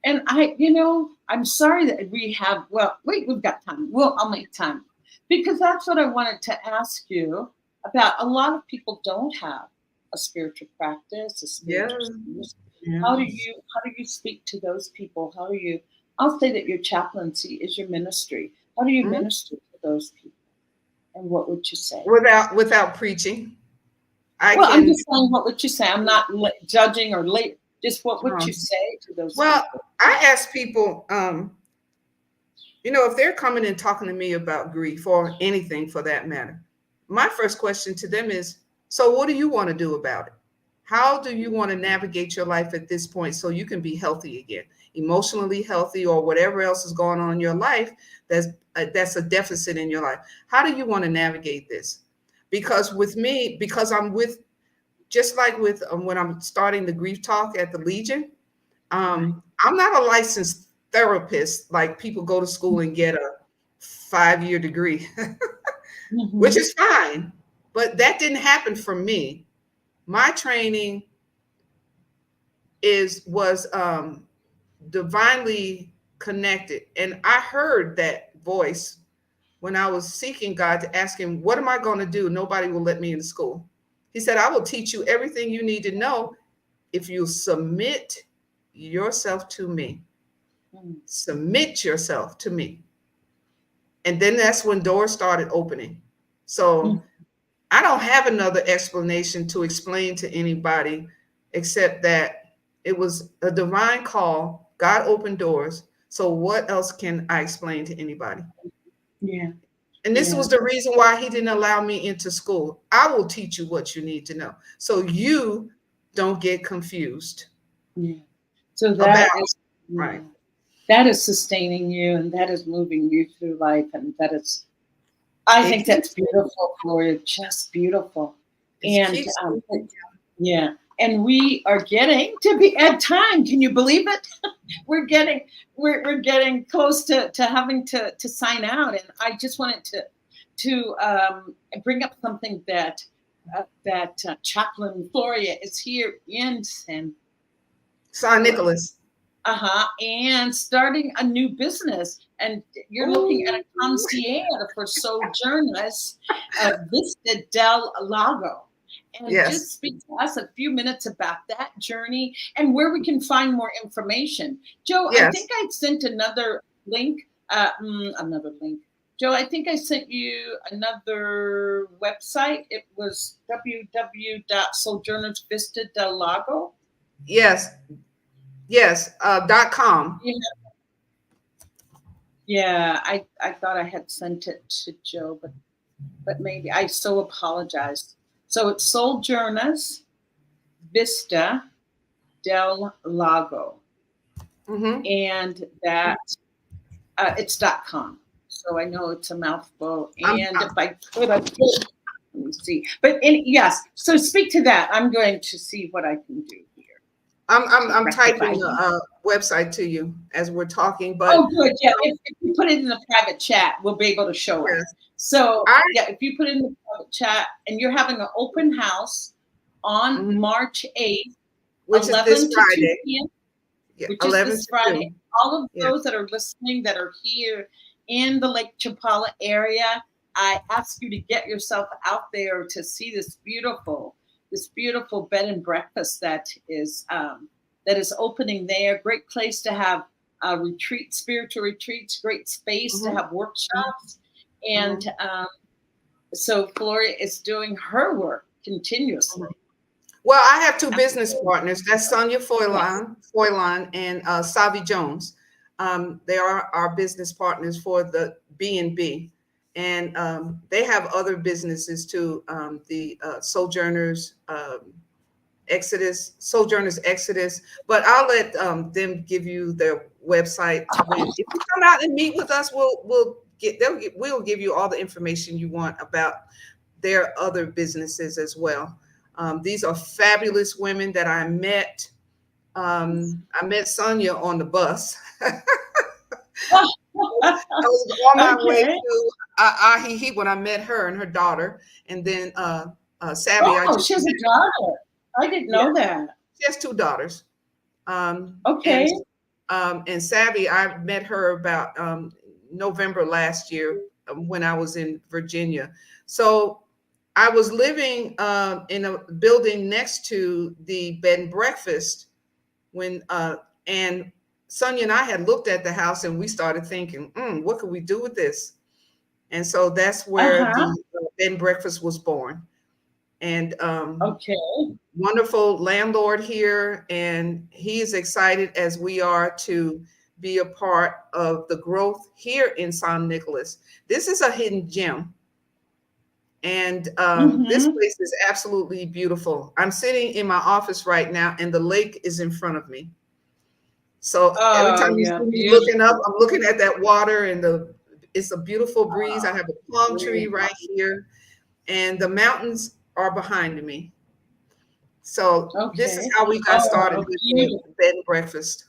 And I'm sorry that we have, well, wait, we've got time. I'll make time because that's what I wanted to ask you about. A lot of people don't have a spiritual practice, a Yeah. spiritual source. Yeah. How do you speak to those people? How do you? I'll say that your chaplaincy is your ministry. How do you Mhm. minister to those people? And what would you say? Without preaching, I Well, I'm can. just saying, what would you say? I'm not judging or late. Just what would you um, say to those well, people? I ask people, if they're coming and talking to me about grief or anything for that matter, my first question to them is, so what do you want to do about it? How do you want to navigate your life at this point so you can be healthy again, emotionally healthy, or whatever else is going on in your life that's a deficit in your life? How do you want to navigate this? Because with me, because I'm with, just like with when I'm starting the grief talk at the Legion, I'm not a licensed therapist like people go to school and get a 5-year degree, which is fine. But that didn't happen for me. My training was divinely connected, and I heard that voice when I was seeking God to ask Him, "What am I going to do? Nobody will let me into school." He said, "I will teach you everything you need to know if you submit yourself to me." Submit yourself to me. And then that's when doors started opening. So I don't have another explanation to explain to anybody except that it was a divine call. God opened doors. So what else can I explain to anybody? Yeah. And this was the reason why He didn't allow me into school. I will teach you what you need to know, so you don't get confused. Yeah. So About yeah, right. that is sustaining you, and that is moving you through life, and that is, I It think that's keeps beautiful, Gloria, just beautiful. it And keeps yeah, and we are getting to be at time. Can you believe it? we're getting we're getting close to having to sign out, and I just wanted to bring up something that Chaplain Floria is here in San Son Nicholas. and starting a new business. And you're looking at a Ooh. concierge for sojourners, Vista del Lago. And Yes. just speak to us a few minutes about that journey and where we can find more information. Joe, I Yes. think I sent another link. Another link. Joe, I think I sent you another website. It was www.sojournersvistadelago. Yes. Yes. .com. Yeah, I thought I had sent it to Joe, but maybe I so apologize. So it's Sojourner's Vista del Lago, Mm-hmm. and that it's .com. So I know it's a mouthful. I'm, And if I could, let me see. But yes, so speak to that. I'm going to see what I can do here. I'm Rectify. typing the website to you as we're talking, but Oh, good. Yeah, if you put it in the private chat, we'll be able to show it. yes, So, I yeah, if you put it in the private chat, and you're having an open house on mhm, March 8th, which is this 11 to 2 Friday. p.m., Yeah, which is 11 this to Friday. 2. All of Yeah. those that are listening that are here in the Lake Chapala area, I ask you to get yourself out there to see this beautiful bed and breakfast that is opening there. Great place to have retreats, spiritual retreats. Great space to Mm-hmm. have workshops, Mm-hmm. and so Floria is doing her work continuously. Well, I have two business partners. That's Sonia Yes. Foylan and Savi Jones. They are our business partners for the B&B. And they have other businesses too. The Sojourners Exodus. But I'll let them give you their website. If you come out and meet with us, we'll give you all the information you want about their other businesses as well. These are fabulous women that I met. I met Sonia on the bus. I was on my way Okay. to Ahihi when I met her and her daughter, and then Savvy. I Oh, just she has a daughter. I didn't Yeah, know that. she has two daughters. Um, and Okay. and Savvy, I met her about November last year when I was in Virginia. So I was living in a building next to the bed and breakfast when and Sonia and I had looked at the house and we started thinking, what could we do with this? And so that's where Uh-huh. the bed and breakfast was born. And Okay. wonderful landlord here, and he is excited as we are to be a part of the growth here in San Nicolas. This is a hidden gem, and this Mm-hmm. place is absolutely beautiful. I'm sitting in my office right now, and the lake is in front of me. So every time Oh, you yeah, see me looking up, beautiful. I'm looking at that water, and it's a beautiful breeze. I Oh, have a palm tree beautiful. right here, and the mountains are behind me. So this is Okay. how we got started Oh, with the beautiful. bed and breakfast.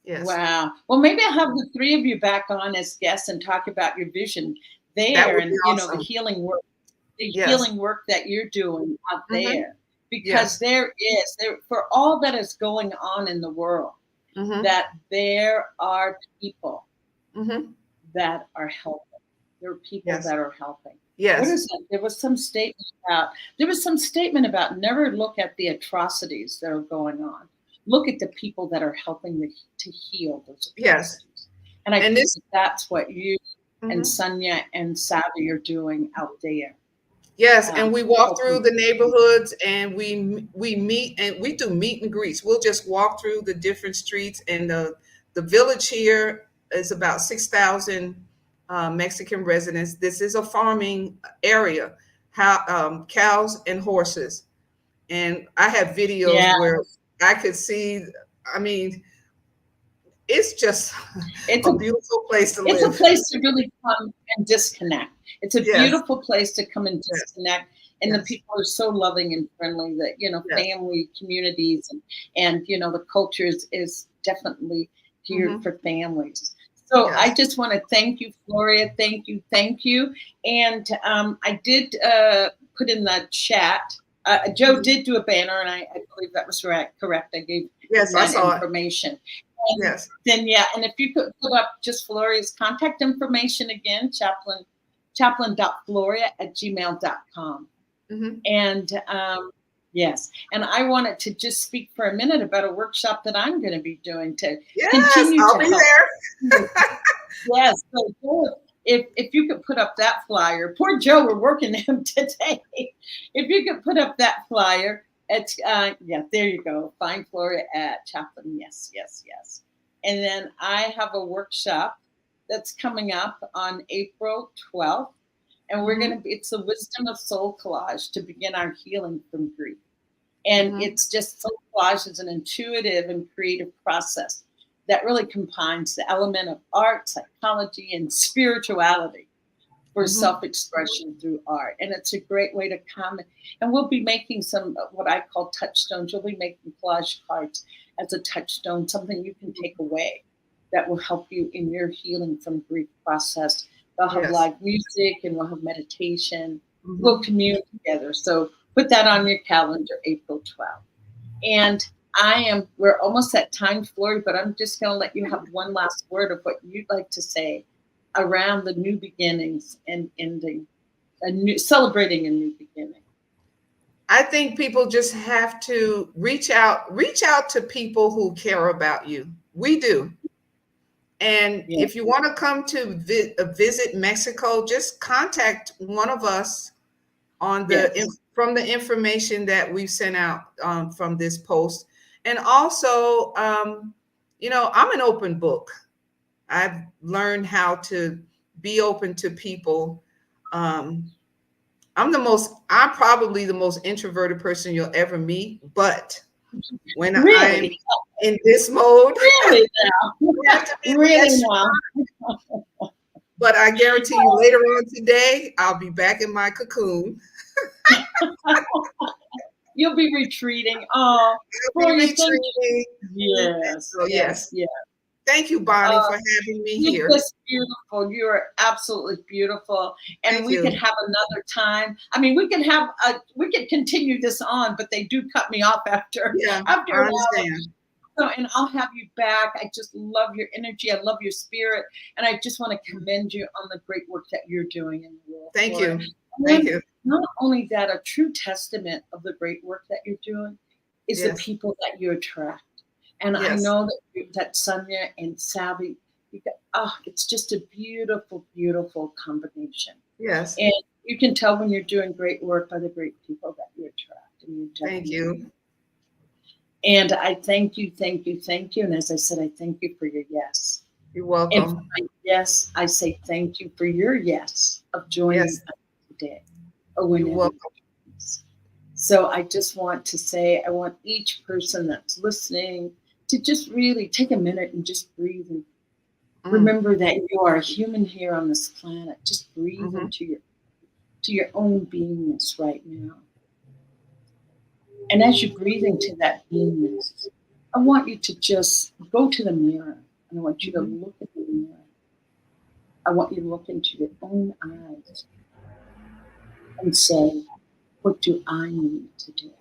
Yes, Wow. Well, maybe I'll have the three of you back on as guests and talk about your vision that there would be and, the awesome. Yes. healing work that you're doing out Hmm. there. Because Yes. there, for all that is going on in the world, Hmm. that there are people Hmm. that are helping. There are people Yes. that are helping. What Yes. is it? There was some statement about never look at the atrocities that are going on. Look at the people that are helping to heal those Yes. atrocities. And I And think this. that that's what you and Mhm. Sonia and Savvy are doing out there. Yes, and we walk through Helping. the neighborhoods, and we meet, and we do meet and greets. We'll just walk through the different streets, and the village here is about 6,000 Mexican residents. This is a farming area, how cows and horses, and I have videos Yeah, where I could see. I mean, it's just it's a a beautiful place to it's a live. place to really come and disconnect. It's a Yes, beautiful place to come and yes, disconnect. And the yes, people are so loving and friendly that, yes. family, communities, and the culture is definitely geared Hmm. for families. So I Yes. just want to thank you, Floria. Thank you. Thank you. And I did put in the chat. Joe Mhm. did do a banner, and I believe that was correct. I gave Yes, I that saw it. information. And Yes. then, yeah, and if you could put up just Floria's contact information again, chaplain.floria@gmail.com. Hmm. And yes, and I wanted to just speak for a minute about a workshop that I'm going to be doing to Yes, continue I'll to be help. there. Yes, so Joe, if you could put up that flyer, poor Joe, we're working him today. If you could put up that flyer, it's yeah, there you go. Find Floria at Chaplain. Yes, yes, yes. And then I have a workshop that's coming up on April 12th, and we're Hmm. gonna be. It's the Wisdom of Soul collage to begin our healing from grief. And Hmm. it's just soul collage is an intuitive and creative process that really combines the element of art, psychology, and spirituality for Hmm. self-expression through art. And it's a great way to come. And we'll be making some what I call touchstones. You'll be making collage cards as a touchstone, something you can take away that will help you in your healing from grief process. They'll have Yes. live music and we'll have meditation. We'll Hmm. commune together. So put that on your calendar, April 12th. And we're almost at time, Flory, but I'm just going to let you have one last word of what you'd like to say around the new beginnings and ending, celebrating a new beginning. I think people just have to reach out to people who care about you. We do. And Yeah. if you want to come to visit Mexico, just contact one of us on Yes. from the information that we've sent out from this post. And also, I'm an open book. I've learned how to be open to people. Um, I'm probably the most introverted person you'll ever meet, but when I'm Really? in this mode, Really now? we have to be Really extra. now? But I guarantee you later on today, I'll be back in my cocoon. You'll be retreating. Oh, I'll be Floria, thank you. retreating. Yes, So yes, yes, yes. thank you, Bonnie, for having me You're here. just beautiful. You are absolutely beautiful. And Thank we could you. have another time. I mean, we could continue this on, but they do cut me off after Yeah, after I an hour. understand. So, and I'll have you back. I just love your energy. I love your spirit. And I just want to commend you on the great work that you're doing in the world Thank for it. you. And Thank then you. not only that, a true testament of the great work that you're doing is the Yes. people that you attract. And I Yes. know that Sonia and Savvy, it's just a beautiful, beautiful combination. Yes. And you can tell when you're doing great work by the great people that you attract. And Thank you. And I thank you, thank you, thank you. And as I said, I thank you for your yes. You're And welcome. for my yes, I say thank you for your yes of joining Yes. us today or You're whenever. welcome. So I just want to say, I want each person that's listening to just really take a minute and just breathe and remember that you are a human here on this planet. Just breathe into your own beingness right now. And as you breathe into that beingness, I want you to just go to the mirror and I want you to look at the mirror. I want you to look into your own eyes and say, what do I need to do?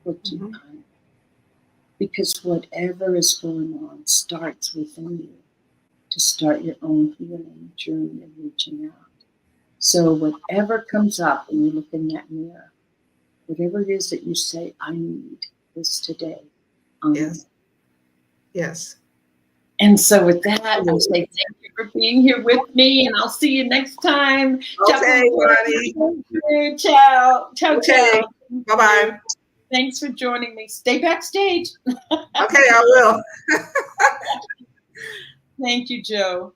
What do I need? Because whatever is going on starts within you to start your own healing journey of reaching out. So whatever comes up when you look in that mirror, whatever it is that you say, I need this today. Yes. Yes. And so with that, I say thank you for being here with me, and I'll see you next time. Okay, Bonnie. Ciao. Ciao, Okay. ciao. Bye-bye. Thanks for joining me. Stay backstage. Okay, I will. Thank you, Joe.